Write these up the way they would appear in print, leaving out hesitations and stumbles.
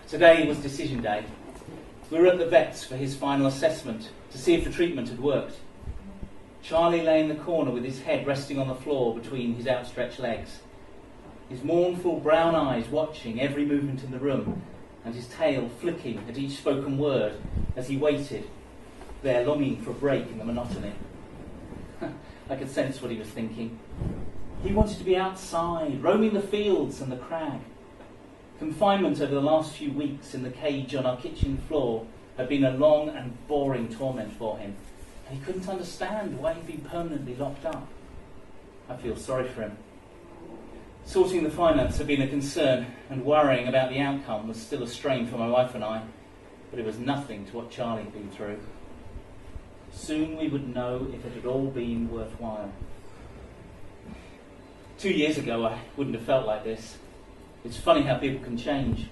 Today was decision day. We were at the vet's for his final assessment to see if the treatment had worked. Charlie lay in the corner with his head resting on the floor between his outstretched legs, his mournful brown eyes watching every movement in the room, and his tail flicking at each spoken word as he waited, there longing for a break in the monotony. I could sense what he was thinking. He wanted to be outside, roaming the fields and the crag. Confinement over the last few weeks in the cage on our kitchen floor had been a long and boring torment for him, and he couldn't understand why he'd been permanently locked up. I feel sorry for him. Sorting the finance had been a concern, and worrying about the outcome was still a strain for my wife and I, but it was nothing to what Charlie had been through. Soon we would know if it had all been worthwhile. 2 years ago I wouldn't have felt like this. It's funny how people can change.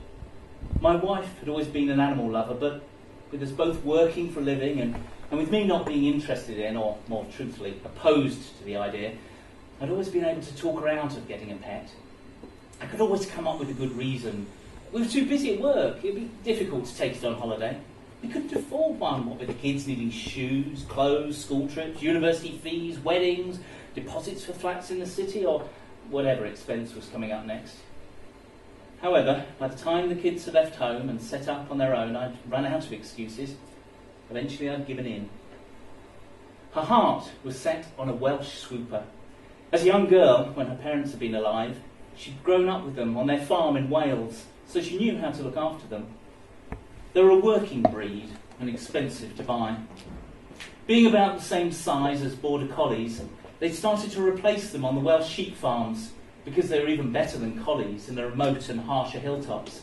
My wife had always been an animal lover, but with us both working for a living and with me not being interested in, or more truthfully, opposed to the idea, I'd always been able to talk her out of getting a pet. I could always come up with a good reason. We were too busy at work. It'd be difficult to take it on holiday. We couldn't afford one, what with the kids needing shoes, clothes, school trips, university fees, weddings, deposits for flats in the city, or whatever expense was coming up next. However, by the time the kids had left home and set up on their own, I'd run out of excuses. Eventually I'd given in. Her heart was set on a Welsh swooper. As a young girl, when her parents had been alive, she'd grown up with them on their farm in Wales, so she knew how to look after them. They were a working breed and expensive to buy. Being about the same size as border collies, they'd started to replace them on the Welsh sheep farms because they were even better than collies in the remote and harsher hilltops,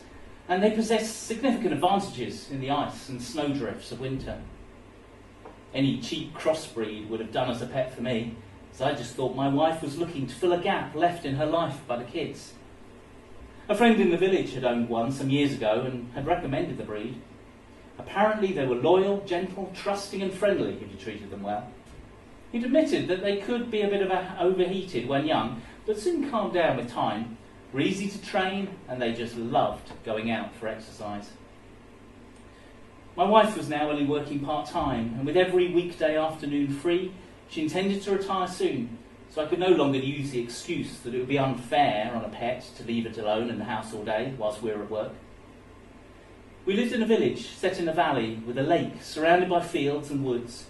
and they possessed significant advantages in the ice and snowdrifts of winter. Any cheap crossbreed would have done as a pet for me, as I just thought my wife was looking to fill a gap left in her life by the kids. A friend in the village had owned one some years ago and had recommended the breed. Apparently they were loyal, gentle, trusting and friendly if you treated them well. He'd admitted that they could be a bit overheated when young, but soon calmed down with time, were easy to train, and they just loved going out for exercise. My wife was now only working part-time, and with every weekday afternoon free, she intended to retire soon, so I could no longer use the excuse that it would be unfair on a pet to leave it alone in the house all day whilst we were at work. We lived in a village set in a valley with a lake surrounded by fields and woods,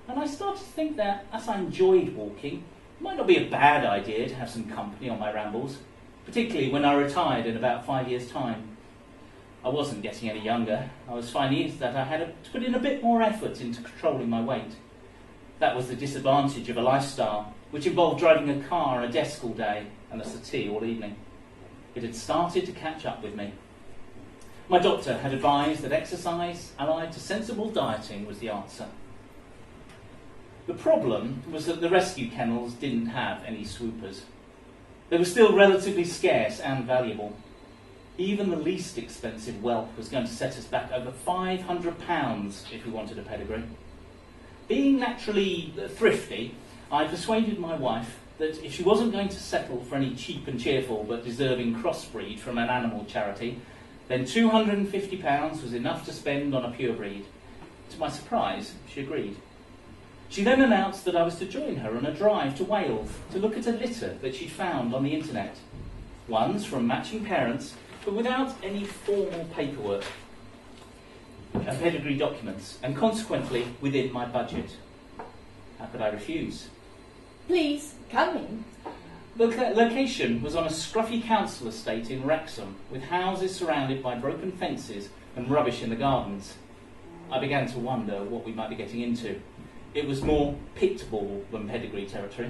and I started to think that, as I enjoyed walking, it might not be a bad idea to have some company on my rambles, particularly when I retired in about 5 years' time. I wasn't getting any younger. I was finding that I had to put in a bit more effort into controlling my weight. That was the disadvantage of a lifestyle, which involved driving a car and a desk all day and a settee all evening. It had started to catch up with me. My doctor had advised that exercise allied to sensible dieting was the answer. The problem was that the rescue kennels didn't have any swoopers. They were still relatively scarce and valuable. Even the least expensive whelp was going to set us back over £500 if we wanted a pedigree. Being naturally thrifty, I persuaded my wife that if she wasn't going to settle for any cheap and cheerful but deserving crossbreed from an animal charity, then £250 was enough to spend on a pure breed. To my surprise, she agreed. She then announced that I was to join her on a drive to Wales to look at a litter that she'd found on the internet. Ones from matching parents, but without any formal paperwork and pedigree documents, and consequently within my budget. How could I refuse? Please, come in. The location was on a scruffy council estate in Wrexham, with houses surrounded by broken fences and rubbish in the gardens. I began to wonder what we might be getting into. It was more pitbull than pedigree territory.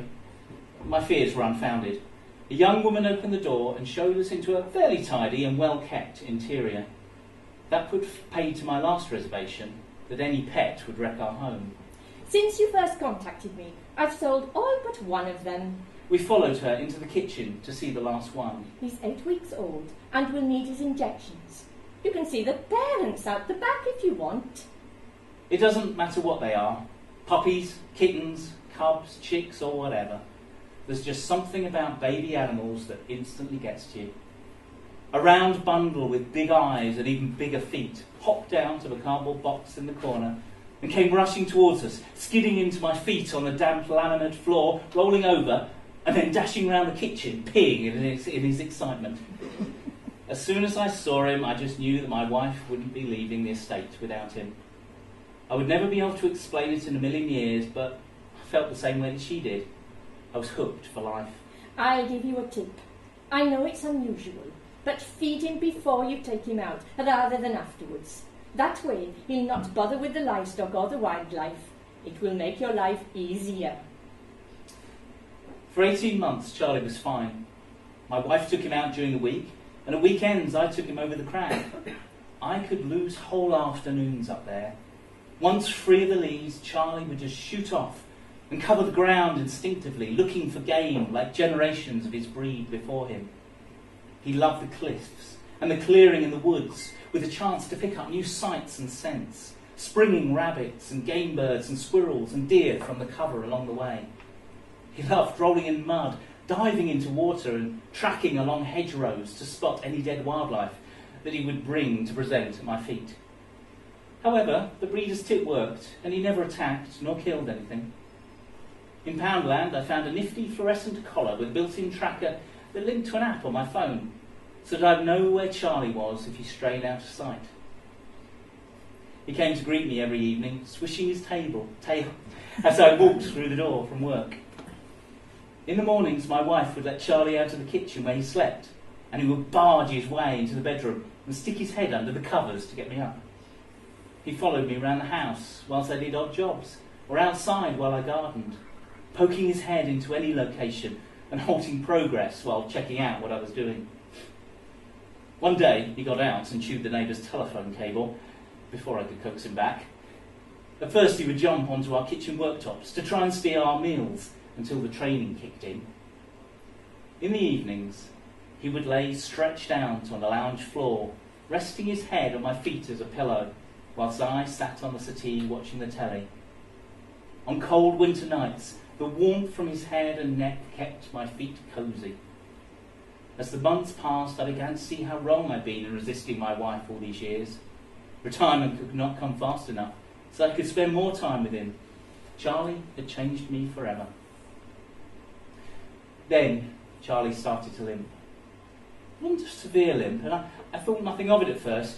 My fears were unfounded. A young woman opened the door and showed us into a fairly tidy and well-kept interior. That put paid to my last reservation, that any pet would wreck our home. Since you first contacted me, I've sold all but one of them. We followed her into the kitchen to see the last one. He's 8 weeks old and will need his injections. You can see the parents out the back if you want. It doesn't matter what they are. Puppies, kittens, cubs, chicks or whatever. There's just something about baby animals that instantly gets to you. A round bundle with big eyes and even bigger feet popped out of a cardboard box in the corner and came rushing towards us, skidding into my feet on the damp laminate floor, rolling over, and then dashing round the kitchen, peeing in his excitement. As soon as I saw him, I just knew that my wife wouldn't be leaving the estate without him. I would never be able to explain it in a million years, but I felt the same way that she did. I was hooked for life. I'll give you a tip. I know it's unusual, but feed him before you take him out, rather than afterwards. That way, he'll not bother with the livestock or the wildlife. It will make your life easier. For 18 months, Charlie was fine. My wife took him out during the week, and at weekends I took him over the crag. I could lose whole afternoons up there. Once free of the leads, Charlie would just shoot off and cover the ground instinctively, looking for game like generations of his breed before him. He loved the cliffs and the clearing in the woods, with a chance to pick up new sights and scents, springing rabbits and game birds and squirrels and deer from the cover along the way. He loved rolling in mud, diving into water and tracking along hedgerows to spot any dead wildlife that he would bring to present at my feet. However, the breeder's tip worked, and he never attacked nor killed anything. In Poundland, I found a nifty fluorescent collar with a built-in tracker that linked to an app on my phone, so that I'd know where Charlie was if he strayed out of sight. He came to greet me every evening, swishing his tail as I walked through the door from work. In the mornings, my wife would let Charlie out of the kitchen where he slept, and he would barge his way into the bedroom and stick his head under the covers to get me up. He followed me around the house whilst I did odd jobs, or outside while I gardened, poking his head into any location and halting progress while checking out what I was doing. One day, he got out and chewed the neighbour's telephone cable before I could coax him back. At first, he would jump onto our kitchen worktops to try and steal our meals until the training kicked in. In the evenings, he would lay stretched out on the lounge floor, resting his head on my feet as a pillow, whilst I sat on the settee watching the telly. On cold winter nights, the warmth from his head and neck kept my feet cosy. As the months passed, I began to see how wrong I'd been in resisting my wife all these years. Retirement could not come fast enough, so I could spend more time with him. Charlie had changed me forever. Then Charlie started to limp. It wasn't a severe limp, and I thought nothing of it at first.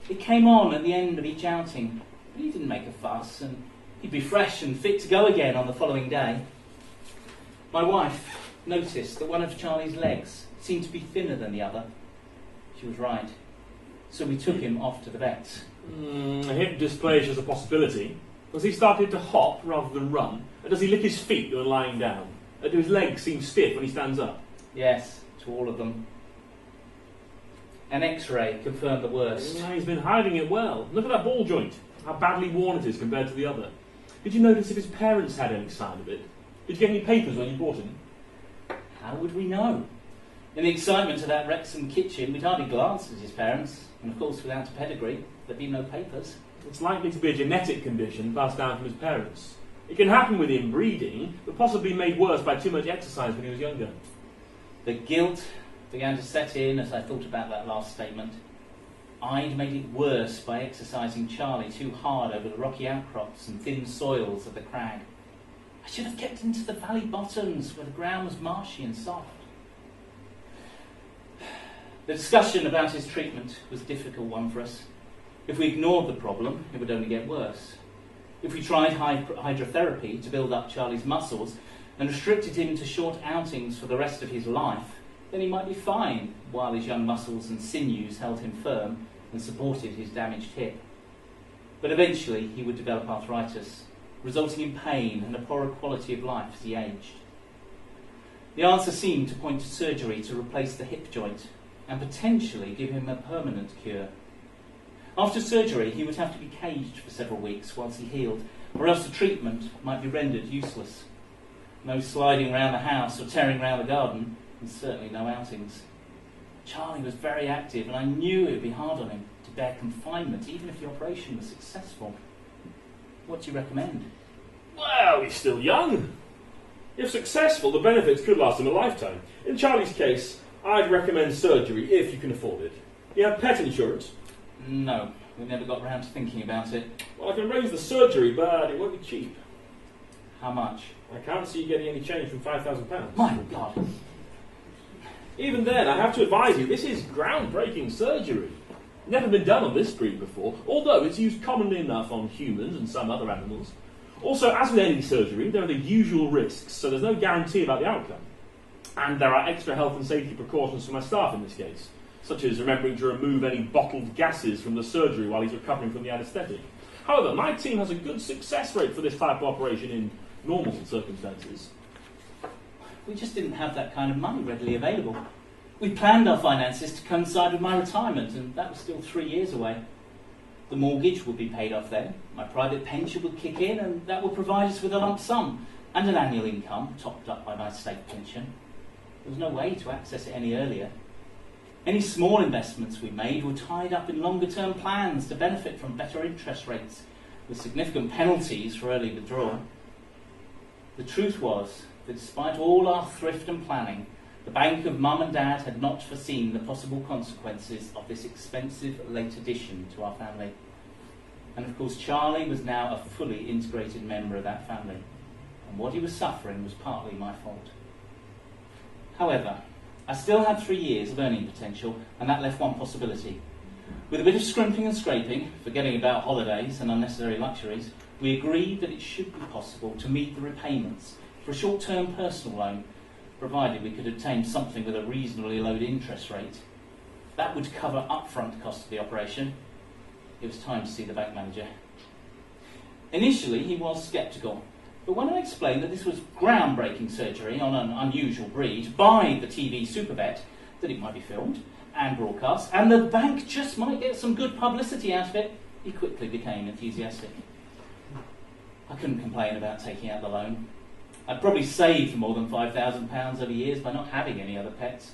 It came on at the end of each outing, but he didn't make a fuss, and he'd be fresh and fit to go again on the following day. My wife noticed that one of Charlie's legs seemed to be thinner than the other. She was right, so we took him off to the vets. Hip dysplasia is a possibility. Has he started to hop rather than run? And does he lick his feet when lying down? Do his legs seem stiff when he stands up? Yes, to all of them. An X-ray confirmed the worst. He's been hiding it well. Look at that ball joint, how badly worn it is compared to the other. Did you notice if his parents had any sign of it? Did you get any papers when you brought him? How would we know? In the excitement of that Wrexham kitchen, we'd hardly glanced at his parents, and of course without a pedigree, there'd be no papers. It's likely to be a genetic condition passed down from his parents. It can happen with inbreeding, but possibly made worse by too much exercise when he was younger. The guilt began to set in as I thought about that last statement. I'd made it worse by exercising Charlie too hard over the rocky outcrops and thin soils of the crag. I should have kept him to the valley bottoms where the ground was marshy and soft. The discussion about his treatment was a difficult one for us. If we ignored the problem, it would only get worse. If we tried hydrotherapy to build up Charlie's muscles and restricted him to short outings for the rest of his life, then he might be fine while his young muscles and sinews held him firm and supported his damaged hip. But eventually he would develop arthritis, resulting in pain and a poorer quality of life as he aged. The answer seemed to point to surgery to replace the hip joint and potentially give him a permanent cure. After surgery, he would have to be caged for several weeks whilst he healed, or else the treatment might be rendered useless. No sliding around the house or tearing around the garden, and certainly no outings. Charlie was very active, and I knew it would be hard on him to bear confinement, even if the operation was successful. What do you recommend? Well, he's still young. If successful, the benefits could last him a lifetime. In Charlie's case, I'd recommend surgery if you can afford it. You have pet insurance? No, we never got round to thinking about it. Well, I can arrange the surgery, but it won't be cheap. How much? I can't see you getting any change from £5,000. My God. Even then, I have to advise you, this is groundbreaking surgery. Never been done on this breed before, although it's used commonly enough on humans and some other animals. Also, as with any surgery, there are the usual risks, so there's no guarantee about the outcome. And there are extra health and safety precautions for my staff in this case, such as remembering to remove any bottled gases from the surgery while he's recovering from the anaesthetic. However, my team has a good success rate for this type of operation in normal circumstances. We just didn't have that kind of money readily available. We planned our finances to coincide with my retirement, and that was still 3 years away. The mortgage would be paid off then, my private pension would kick in, and that would provide us with a lump sum and an annual income topped up by my state pension. There was no way to access it any earlier. Any small investments we made were tied up in longer-term plans to benefit from better interest rates, with significant penalties for early withdrawal. The truth was that despite all our thrift and planning, the bank of Mum and Dad had not foreseen the possible consequences of this expensive late addition to our family. And of course Charlie was now a fully integrated member of that family, and what he was suffering was partly my fault. However, I still had 3 years of earning potential, and that left one possibility. With a bit of scrimping and scraping, forgetting about holidays and unnecessary luxuries, we agreed that it should be possible to meet the repayments for a short-term personal loan, provided we could obtain something with a reasonably low interest rate. That would cover upfront costs of the operation. It was time to see the bank manager. Initially, he was sceptical, but when I explained that this was groundbreaking surgery on an unusual breed by the TV Supervet, that it might be filmed and broadcast, and the bank just might get some good publicity out of it, he quickly became enthusiastic. I couldn't complain about taking out the loan. I'd probably saved more than £5,000 over years by not having any other pets.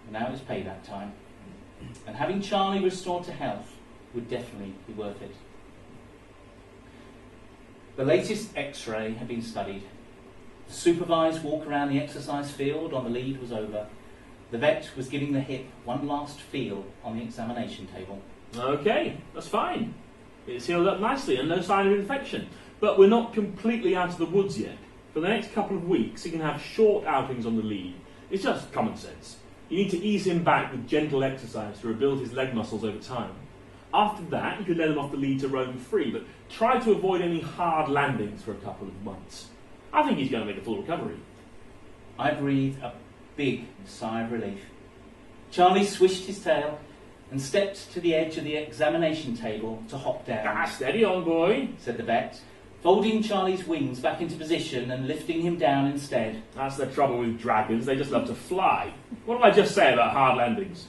And now it was payback time. And having Charlie restored to health would definitely be worth it. The latest X-ray had been studied. The supervised walk around the exercise field on the lead was over. The vet was giving the hip one last feel on the examination table. Okay, that's fine. It's healed up nicely and no sign of infection. But we're not completely out of the woods yet. For the next couple of weeks, he can have short outings on the lead. It's just common sense. You need to ease him back with gentle exercise to rebuild his leg muscles over time. After that, you can let him off the lead to roam free, but try to avoid any hard landings for a couple of months. I think he's going to make a full recovery. I breathed a big sigh of relief. Charlie swished his tail and stepped to the edge of the examination table to hop down. Steady on, boy, said the vet, folding Charlie's wings back into position and lifting him down instead. That's the trouble with dragons, they just love to fly. What did I just say about hard landings?